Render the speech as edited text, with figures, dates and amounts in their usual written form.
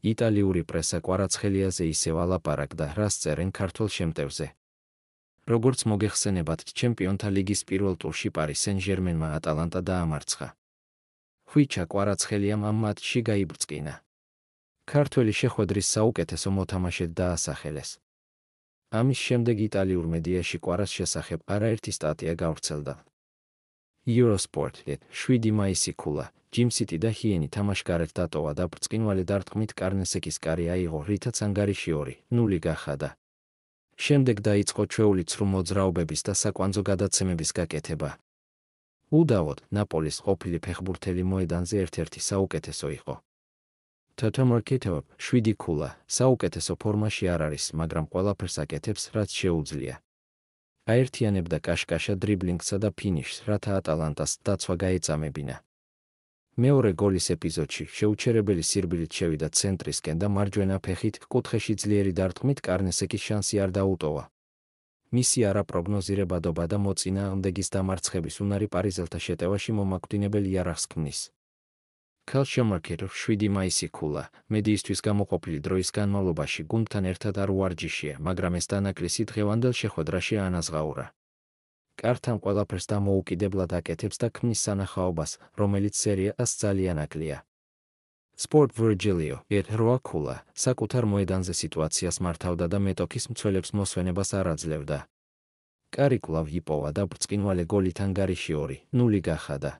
იტალიური პრესა კვარაცხელიაზე ისევ ალაპარაკდა, რას წერენ ქართველ შემტევზე. როგორც მოგეხსენებათ, ჩემპიონთა ლიგის პირველ ტურში პარი სენ-ჟერმენმა ატალანტა დაამარცხა. ხვიჩა კვარაცხელიამ ამ მატჩში გაიბრწყინა. ქართველი შეხვედრის საუკეთესო მოთამაშედ დაასახელეს. ამის შემდეგ იტალიურ მედიაში კვარას შესახებ არაერთი სტატია გავრცელდა. Eurosport-ით 7 მაისი ქულა, ჯიმ სიტი და ჰიენი თამაშგარეთ დატოვა და ბრწყინვალე დარტყმით კარნესეკის კარი აიღო, რითაც ანგარიში 2-0 გახადა. შემდეგ დაიწყო ჩვეული ცრუ მოძრაობების და საკვანძო გადაცემების გაკეთება. უდავოდ, ნაპოლის ყოფილი ფეხბურთელი მოედანზე ერთ-ერთი საუკეთესო იყო. თოთომორკითოვ 7 ქულა, საუკეთესო ფორმაში არ არის, მაგრამ ყველაფერს აკეთებს, რაც შეუძლია. აერთიანებდა კაშკაშა დრიბლინგსა და ფინიშს, რათა ატალანტას დაცვა გაეწამებინა. მეორე გოლის ეპიზოდში შეუჩერებელი სირბილით შევიდა ცენტრისკენ და მარჯვენა ფეხით კუთხეში ძლიერი დარტყმით კარნესეკის შანსი არ დაუტოვა. მისი არაპროგნოზირებადობა და მოწინააღმდეგის დამარცხების უნარი პარიზელთა შეტევაში მომაკვდინებელ იარაღს ქმნის. Calciomercator 7 მაისი ქულა, მედიისთვის გამოყოფილი დროის განმავლობაში გუნდთან ერთად არ უვარჯიშია, მაგრამ ეს დანაკლისი დღევანდელ შეხვედრაში ანაზღაურა. კართან ყველაფერს დამოუკიდებლად აკეთებს და ქმნის სანახაობას, რომელიც სერია-ას ძალიან აკლია. Sport Virgilio 8 ქულა, საკუთარ მოედანზე სიტუაციას მართავდა და მეტოქის მცველებს მოსვენებას არ აძლევდა. კარი კვლავ იპოვა და ბრწყინვალე გოლით ანგარიში 2-0 გახადა.